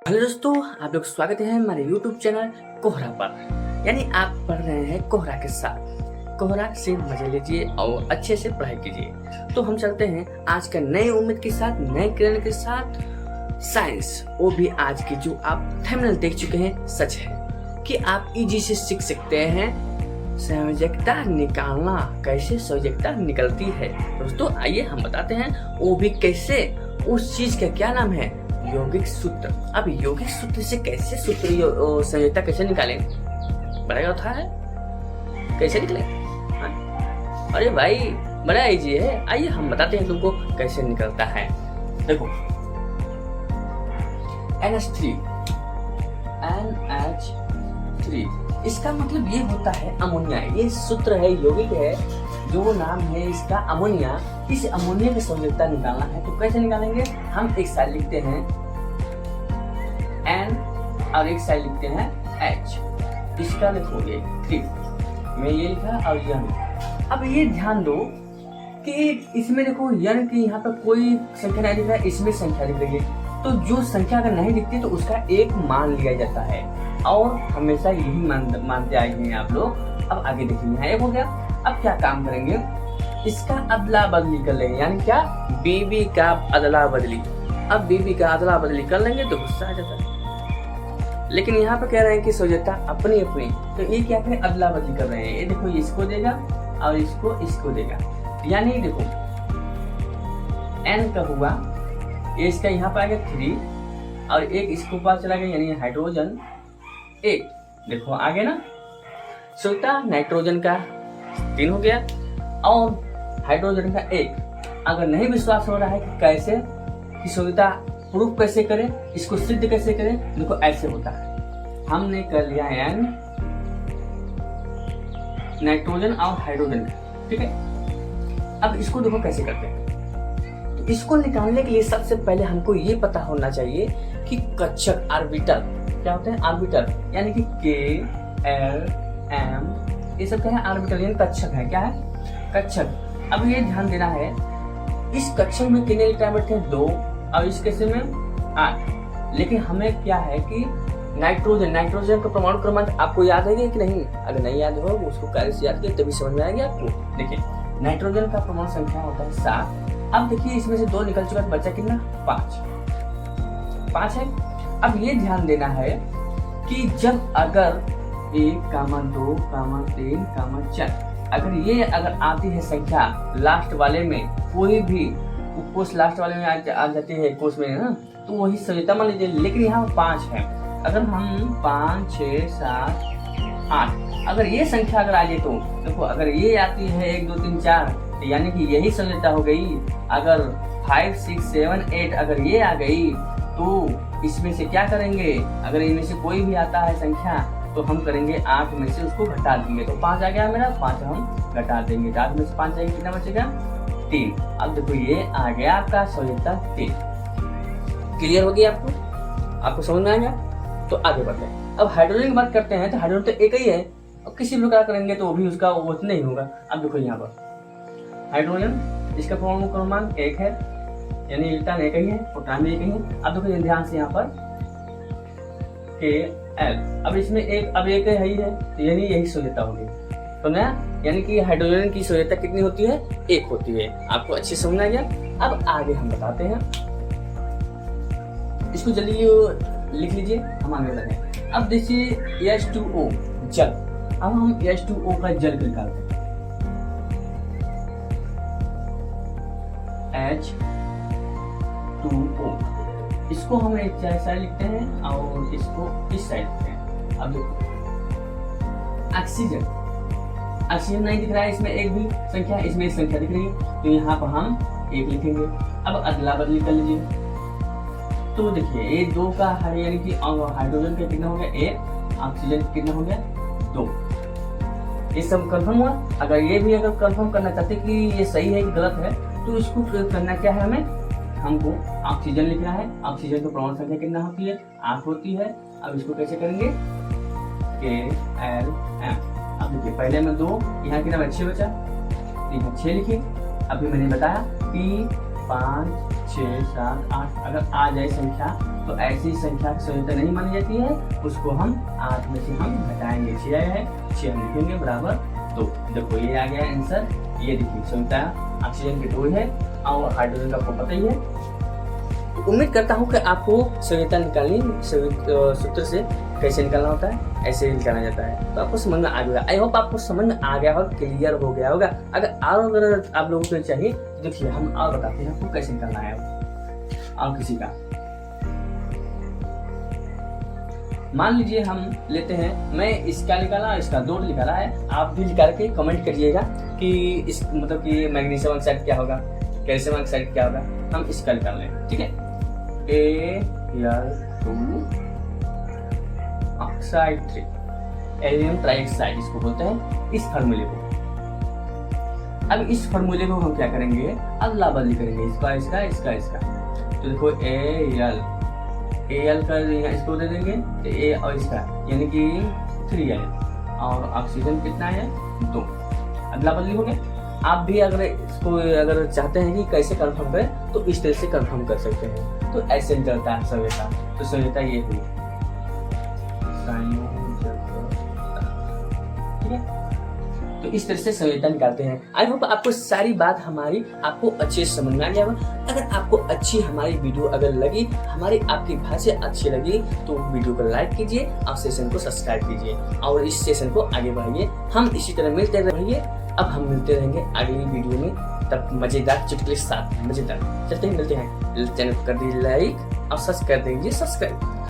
Hello दोस्तों, आप लोग स्वागत है हमारे YouTube चैनल कोहरा पर। यानी आप पढ़ रहे हैं कोहरा के साथ। कोहरा से मजे लीजिए और अच्छे से पढ़ाई कीजिए। तो हम चलते हैं आज का नए उम्मीद के साथ, नए किरण के साथ। साइंस, वो भी आज की जो आप थंबनेल देख चुके हैं, सच है कि आप इजी से सीख सकते हैं संयोजकता निकालना, कैसे संयोजकता निकलती है। दोस्तों आइए हम बताते हैं वो भी कैसे, उस चीज का क्या नाम है, यौगिक सूत्र। अब यौगिक सूत्र से कैसे सूत्र संयोजकता कैसे निकालें, बड़ा था है कैसे निकले। अरे भाई बड़ा इजी है, आइए हम बताते हैं तुमको कैसे निकलता है। देखो NH3 इसका मतलब ये होता है अमोनिया। ये सूत्र है, यौगिक है, जो नाम है इसका अमोनिया। इस अमोनिया की संयोजकता निकालना है तो कैसे निकालेंगे। हम एक साइड लिखते हैं N और एक साइड लिखते हैं H। इसका लिखोगे 3, मैं ये लिखा और यह। अब ये ध्यान दो कि इसमें देखो यन की यहाँ पर कोई संख्या नहीं दिख रहा है, इसमें संख्या दिख रही है। तो जो संख्या अगर नहीं दिखती तो उसका एक मान लिया जाता है और हमेशा यही मानते आए हैं आप लोग। अब आगे देखिए, यहाँ एक हो गया। अब क्या काम करेंगे, इसका अदला बदली कर लेंगे, यानी क्या, बीबी का अदला बदली। अब बीबी का अदला बदली कर लेंगे तो गुस्सा आ जाता है। लेकिन यहाँ पे कह रहे हैं कि संयोजकता अपनी अपनी, तो ये क्या करें, अदला बदली कर रहे हैं। ये देखो ये इसको देगा और इसको देगा, यानी देखो N का हुआ, ये इसका यहाँ पे आ गया 3 और एक इसको पास चला गया, यानी हाइड्रोजन 1। देखो आगे ना, संयोजकता नाइट्रोजन का 3 हो गया और हाइड्रोजन का 1। अगर नहीं विश्वास हो रहा है कि कैसे कि संयोजकता प्रूफ कैसे करें, इसको सिद्ध कैसे करें, देखो ऐसे होता है। हमने कर लिया N नाइट्रोजन और हाइड्रोजन का, ठीक है। अब इसको देखो कैसे करते हैं। तो इसको निकालने के लिए सबसे पहले हमको ये पता होना चाहिए कि कक्षक ऑर्बिटल क्या होते हैं। ऑर्बिटल यानी कि K L M, ये सब क्या है, ऑर्बिटल यानी कक्षक है। क्या है, कक्षक। अब ये ध्यान देना है, इस कक्षक में कितने इलेक्ट्रॉन बैठते हैं, 2, और इस केस में 8। लेकिन हमें क्या है कि नाइट्रोजन का परमाणु क्रमांक आपको याद है कि नहीं। अगर नहीं याद हो उसको कार्य से याद किया तभी समझ में आएगा आपको। देखिए नाइट्रोजन का परमाणु संख्या होता है 7। अब देखिए इसमें से 2 निकल चुका है, बचा कितना, 5 है। अब ये ध्यान देना है कि जब अगर 1, 2, 3, 4, अगर आती है संख्या लास्ट वाले में, कोई भी कोष लास्ट वाले में आ जाती है कोष में ना, तो वही संयोजकता मान लीजिए। लेकिन यहाँ 5 है, अगर हम 5, 6, 7, 8, अगर ये संख्या अगर आ जाए तो देखो, अगर ये आती है 1, 2, 3, 4, यानी कि यही संयोजकता हो गई। अगर 5, 6, 7, 8 अगर ये आ गई तो इसमें से क्या करेंगे, अगर इनमें से कोई भी आता है संख्या तो हम करेंगे 8 में से उसको घटा देंगे। तो 5 आ गया मेरा, 5 हम घटा देंगे, 8 में से 5 जाएगा, कितना बचेगा, 3। अब देखो ये आ गया आपका संयोजकता 3। क्लियर हो गया आपको समझ में आ गया। तो आगे बढ़ते हैं। अब हाइड्रोजन की बात करते हैं तो हाइड्रोजन तो एक ही है, अब किसी प्रकार करेंगे तो भी उसका वो नहीं होगा। अब देखो यहाँ पर हाइड्रोजन, इसका परमाणु क्रमांक 1 है, यानी इलेक्ट्रॉन एक ही है, प्रोटॉन भी एक ही है। अब देखो ध्यान से यहाँ पर Kl, अब इसमें एक ही है, तो यानी यही संयोजकता होगी। तो ना, यानी कि हाइड्रोजन की संयोजकता कितनी होती है, 1 होती है। आपको अच्छे से समझ आ गया। अब आगे हम बताते हैं, इसको जल्दी लिख लीजिए, हम आगे बढ़ते हैं। अब देखिए H2O जल। अब हम H2O का जल निकालते हैं, H2O। इसको हम एक साइड लिखते हैं और इसको इस साइड लिखते हैं। अब देखो ऑक्सीजन नहीं दिख रहा है, इसमें एक भी संख्या, इसमें एक संख्या दिख रही है, तो यहाँ पर हम 1 लिखेंगे। अब अदला बदली कर लीजिए, तो देखिए ये 2 का है, यानी कि हाइड्रोजन का कितना हो गया, 1, ऑक्सीजन कितना हो गया, 2। ये सब कंफर्म हुआ। अगर ये भी अगर कंफर्म करना चाहते कि ये सही है कि गलत है, तो इसको करना क्या है, हमको ऑक्सीजन लिखना है। ऑक्सीजन की परमाणु संख्या कितना होती है, 8 होती है। अब इसको कैसे करेंगे, KLM। अब देखिए पहले में 2, यहाँ कितना 6 बचा, यहाँ 6 लिखिए। अभी मैंने बताया कि 5, 6, 7, 8 अगर आ जाए संख्या तो ऐसी संख्या की संयोजकता नहीं मानी जाती है, उसको हम 8 में से हम घटाएंगे। 6 आया है, 6 हम लिखेंगे बराबर। तो देखो ये आ गया आंसर। ये देखिए संयोजकता ऑक्सीजन की 2 है और हाइड्रोजन का आपको पता ही है। तो उम्मीद करता हूँ कि आपको संयोजकता निकालनी सूत्र से कैसे निकालना होता है, ऐसे निकाला जाता है, तो आपको समझ में आ गया। आई होप आपको समझ में आ गया होगा, क्लियर हो गया होगा। अगर आप लोगों को चाहिए तो देखिए हम और बताते हैं आपको कैसे निकालना है और किसी का। मान लीजिए हम लेते हैं, मैं इसका निकाला, इसका 2 निकाला है, आप भी निकाल के कमेंट करिएगा कि इस मतलब कि मैग्नीशियम ऑक्साइड क्या होगा, कैल्शियम ऑक्साइड क्या होगा। हम इसका निकाल लें, ठीक है। Al2 ऑक्साइड 3 एल्यूमिनियम ट्राइऑक्साइड इसको बोलते हैं, इस फार्मूले को। अब इस फार्मूले को हम क्या करेंगे, अदला बदली करेंगे, इसका इसका इसका इसका। तो देखो Al का यहाँ इसको दे देंगे तो A और इसका यानी कि 3 है और ऑक्सीजन कितना है 2। अदला बदली हो गया। आप भी अगर इसको अगर चाहते हैं कि कैसे कंफर्म करें तो इस तरह से कंफर्म कर सकते हैं। तो ऐसे निकलता है संयोजकता। तो संयोजकता ये हुई, ठीक है। तो इस तरह से संयोजकता निकालते हैं। आई होप आपको सारी बात हमारी आपको अच्छे से समझ में आ गया होगा। अगर आपको अच्छी हमारी वीडियो अगर लगी, हमारी आपकी भाषा अच्छी लगी तो वीडियो को लाइक कीजिए और सेशन को सब्सक्राइब कीजिए और इस सेशन को आगे बढ़ाइए। हम इसी तरह मिलते रहिए। अब हम मिलते रहेंगे अगली वीडियो में, तब मजेदार चुटकुले के साथ। मजेदार चलते हैं, मिलते हैं। चैनल को कर दीजिए लाइक और सब्सक्राइब कर दीजिए सब्सक्राइब।